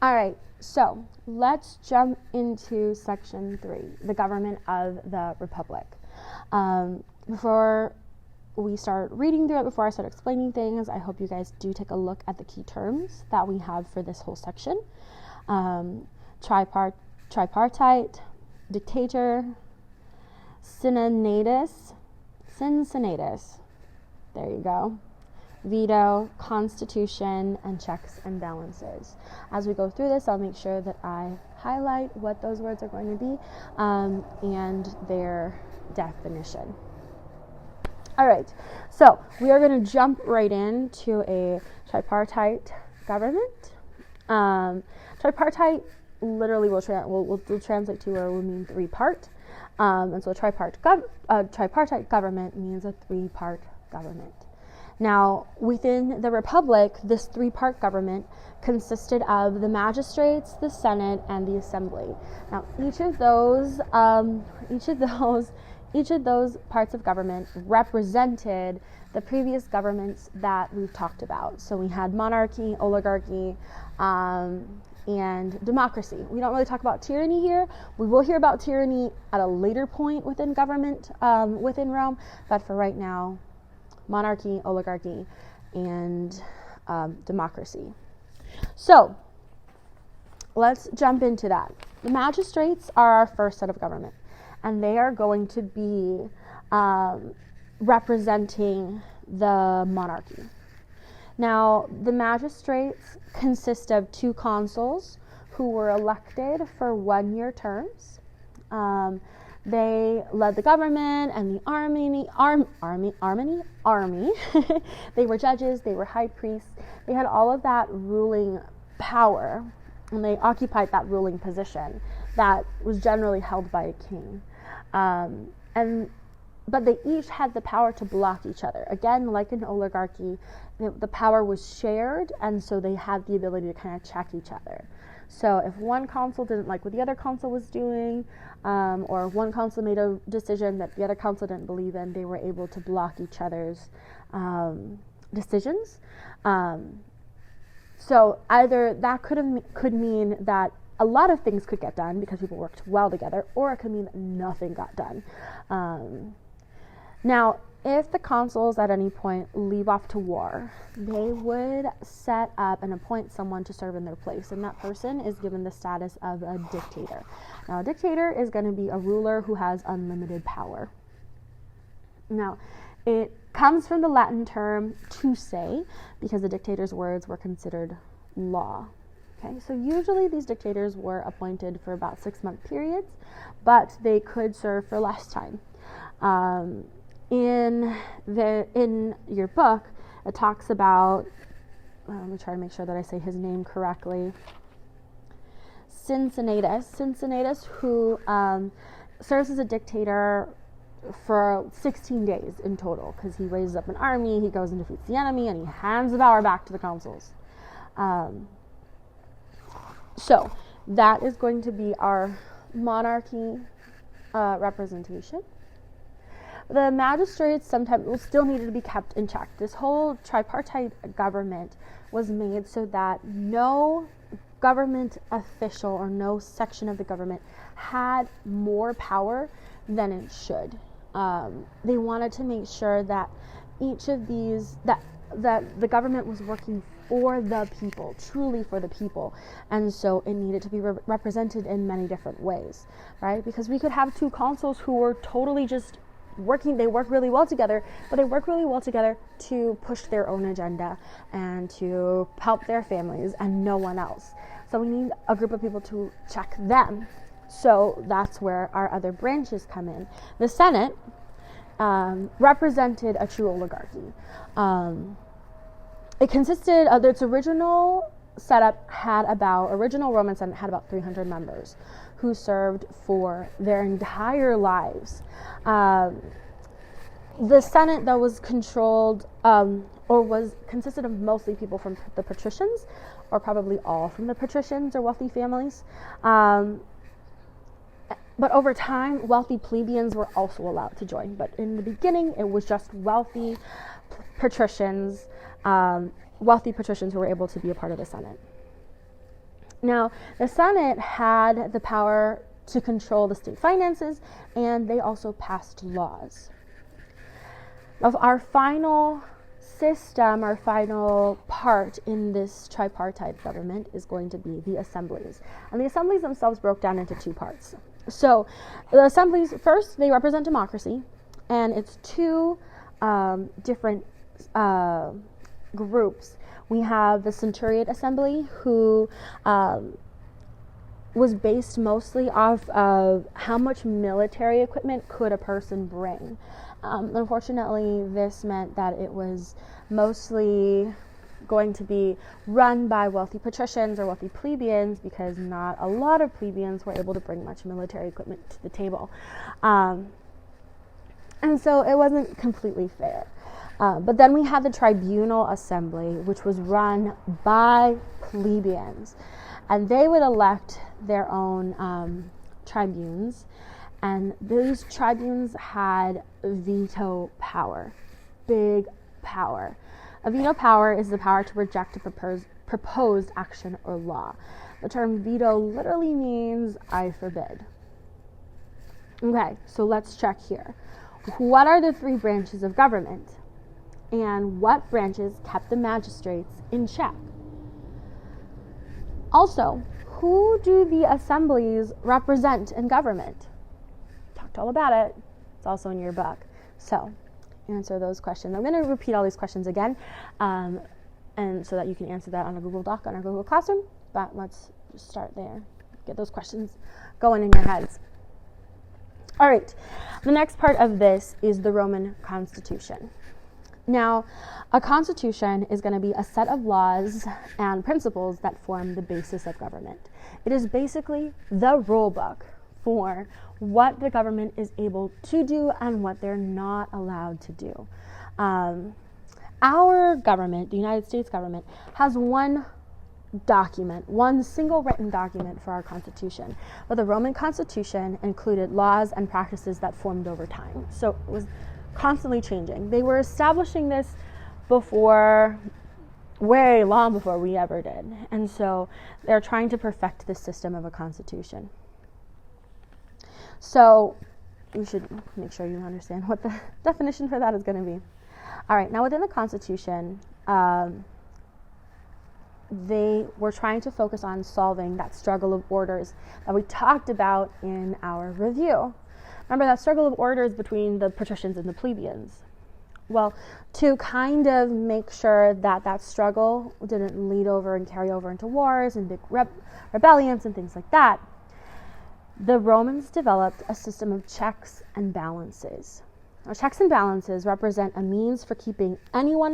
All right, so let's jump into section 3, the government of the republic. Before we start reading through it, before I start explaining things, I hope you guys do take a look at the key terms that we have for this whole section. Tripartite, Dictator, Cincinnatus, there you go, Veto, Constitution, and checks and balances. As we go through this, I'll make sure that I highlight what those words are going to be and their definition. All right, so we are going to jump right into a tripartite government. Tripartite literally will translate to, or will mean three-part. And so a tripartite government means a three-part government. Now, within the Republic, this three-part government consisted of the magistrates, the Senate, and the Assembly. Now, each of those parts of government represented the previous governments that we've talked about. So we had monarchy, oligarchy, and democracy. We don't really talk about tyranny here. We will hear about tyranny at a later point within government, within Rome, but for right now, monarchy, oligarchy, and democracy. So let's jump into that. The magistrates are our first set of government, and they are going to be representing the monarchy. Now, the magistrates consist of 2 consuls who were elected for 1-year terms. They led the government and the army. They were judges, they were high priests. They had all of that ruling power, and they occupied that ruling position that was generally held by a king. But they each had the power to block each other. Again, like an oligarchy, the power was shared, and so they had the ability to kind of check each other. So if one consul didn't like what the other consul was doing, or one consul made a decision that the other consul didn't believe in, they were able to block each other's decisions. So either that could mean that a lot of things could get done because people worked well together, or it could mean that nothing got done. Now, if the consuls at any point leave off to war, they would set up and appoint someone to serve in their place, and that person is given the status of a dictator. Now, a dictator is going to be a ruler who has unlimited power. Now, it comes from the Latin term to say, because the dictator's words were considered law. Okay, so usually these dictators were appointed for about 6-month periods, but they could serve for less time. In your book, it talks about, let me try to make sure that I say his name correctly, Cincinnatus, who serves as a dictator for 16 days in total, because he raises up an army, he goes and defeats the enemy, and he hands the power back to the consuls. So that is going to be our monarchy representation. The magistrates sometimes still needed to be kept in check. This whole tripartite government was made so that no government official or no section of the government had more power than it should. They wanted to make sure that each of these, that the government was working for the people, truly for the people, and so it needed to be represented in many different ways, right? Because we could have 2 consuls who were totally just they work really well together, but they work really well together to push their own agenda and to help their families and no one else. So we need a group of people to check them. So that's where our other branches come in. The Senate represented a true oligarchy. It consisted of its original original Roman Senate had about 300 members who served for their entire lives. The Senate, though, was controlled consisted of mostly people from the patricians, or probably all from the patricians or wealthy families. But over time, wealthy plebeians were also allowed to join. But in the beginning, it was just wealthy patricians who were able to be a part of the Senate. Now, the Senate had the power to control the state finances, and they also passed laws. Of our final system, our final part in this tripartite government is going to be the assemblies. And the assemblies themselves broke down into two parts. So the assemblies, first, they represent democracy, and it's two different groups. We have the Centuriate Assembly, who was based mostly off of how much military equipment could a person bring. Unfortunately, this meant that it was mostly going to be run by wealthy patricians or wealthy plebeians, because not a lot of plebeians were able to bring much military equipment to the table. And so it wasn't completely fair. But then we had the Tribunal Assembly, which was run by plebeians. And they would elect their own tribunes. And those tribunes had veto power, big power. A veto power is the power to reject a proposed action or law. The term veto literally means I forbid. Okay, so let's check here. What are the three branches of government? And what branches kept the magistrates in check? Also, who do the assemblies represent in government? Talked all about it. It's also in your book. So, answer those questions. I'm going to repeat all these questions again, and so that you can answer that on a Google Doc, on our Google Classroom. But let's just start there. Get those questions going in your heads. All right. The next part of this is the Roman Constitution. Now, a constitution is going to be a set of laws and principles that form the basis of government. It is basically the rule book for what the government is able to do and what they're not allowed to do. Our government, the United States government, has one document, one single written document for our Constitution. But the Roman Constitution included laws and practices that formed over time. So it was constantly changing. They were establishing this way long before we ever did. And so they're trying to perfect the system of a constitution. So you should make sure you understand what the definition for that is going to be. All right, now within the Constitution, they were trying to focus on solving that struggle of orders that we talked about in our review. Remember that struggle of orders between the patricians and the plebeians? Well, to kind of make sure that that struggle didn't lead over and carry over into wars and big rebellions and things like that, the Romans developed a system of checks and balances. Now, checks and balances represent a means for keeping any one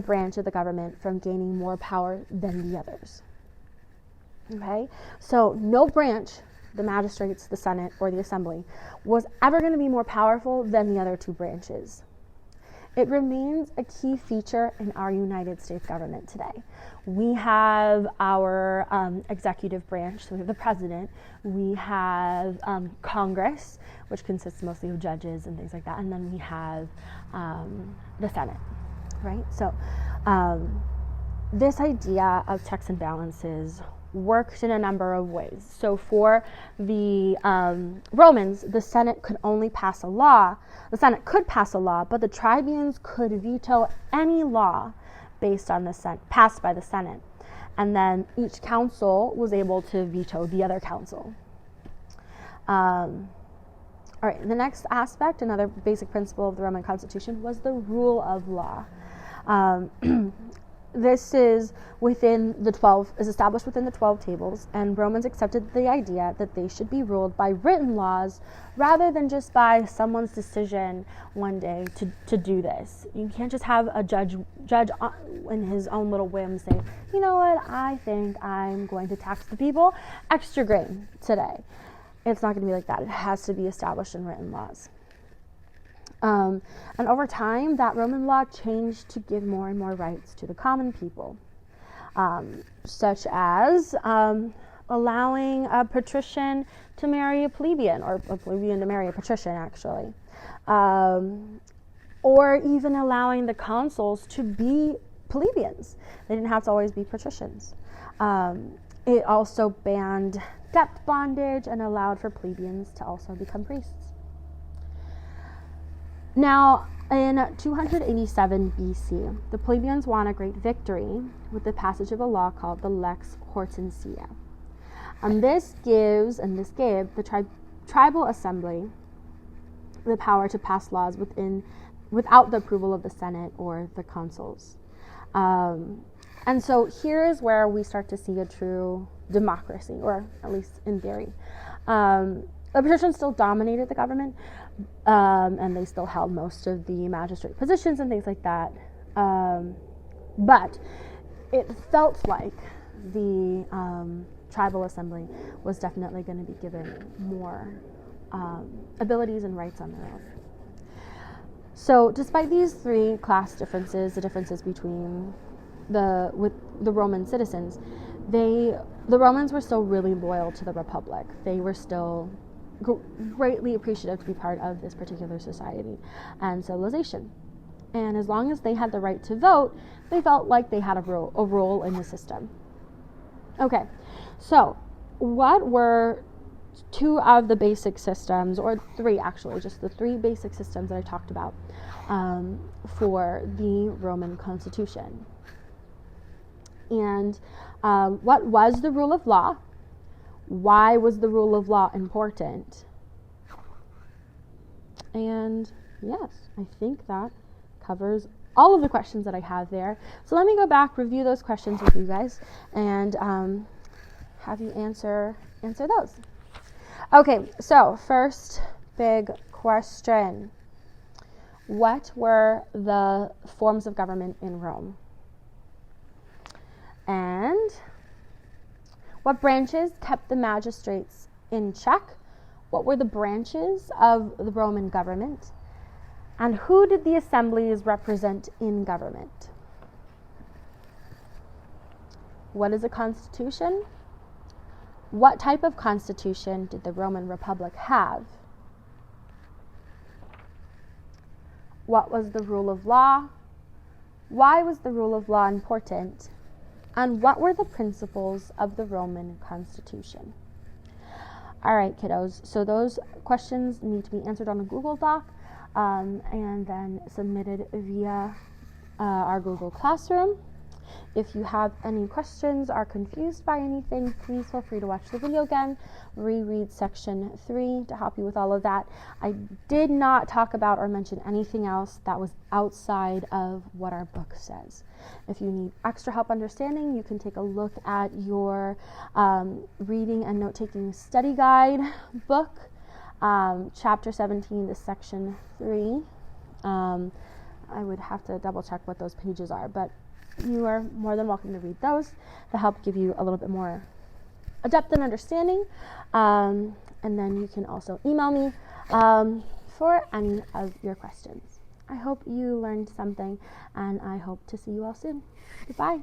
branch of the government from gaining more power than the others. Okay? So no branch, the magistrates, the Senate, or the Assembly, was ever going to be more powerful than the other two branches. It remains a key feature in our United States government today. We have our executive branch, so we have the president, we have Congress, which consists mostly of judges and things like that, and then we have the Senate, right? So this idea of checks and balances worked in a number of ways. So for the Romans, the Senate could only pass a law. The Senate could pass a law, but the tribunes could veto any law based on passed by the Senate. And then each council was able to veto the other council. All right, the next aspect, another basic principle of the Roman Constitution, was the rule of law. This is established within the 12 tables, and Romans accepted the idea that they should be ruled by written laws rather than just by someone's decision one day to do this. You can't just have a judge in his own little whim say, you know what, I think I'm going to tax the people extra grain today. It's not going to be like that. It has to be established in written laws. And over time, that Roman law changed to give more and more rights to the common people, such as allowing a patrician to marry a plebeian, or a plebeian to marry a patrician, actually, or even allowing the consuls to be plebeians. They didn't have to always be patricians. It also banned debt bondage and allowed for plebeians to also become priests. Now, in 287 BC, the plebeians won a great victory with the passage of a law called the Lex Hortensia. And this gave the tribal assembly the power to pass laws without the approval of the Senate or the consuls. And so here is where we start to see a true democracy, or at least in theory. The patricians still dominated the government, and they still held most of the magistrate positions and things like that. But it felt like the tribal assembly was definitely going to be given more abilities and rights on their own. So despite these three class differences, the differences between the Roman citizens, the Romans were still really loyal to the Republic. They were still greatly appreciative to be part of this particular society and civilization. And as long as they had the right to vote, they felt like they had a role in the system. Okay, so what were two of the basic systems, or three actually, just the three basic systems that I talked about for the Roman Constitution? And what was the rule of law? Why was the rule of law important? And yes, I think that covers all of the questions that I have there. So let me go back, review those questions with you guys, and have you answer those. Okay, so first big question. What were the forms of government in Rome? And what branches kept the magistrates in check? What were the branches of the Roman government? And who did the assemblies represent in government? What is a constitution? What type of constitution did the Roman Republic have? What was the rule of law? Why was the rule of law important? And what were the principles of the Roman Constitution? All right, kiddos. So those questions need to be answered on a Google Doc and then submitted via our Google Classroom. If you have any questions, are confused by anything, please feel free to watch the video again, reread section 3 to help you with all of that. I did not talk about or mention anything else that was outside of what our book says. If you need extra help understanding, you can take a look at your reading and note-taking study guide book, chapter 17 to section 3. I would have to double check what those pages are, but you are more than welcome to read those to help give you a little bit more depth and understanding. And then you can also email me for any of your questions. I hope you learned something, and I hope to see you all soon. Goodbye.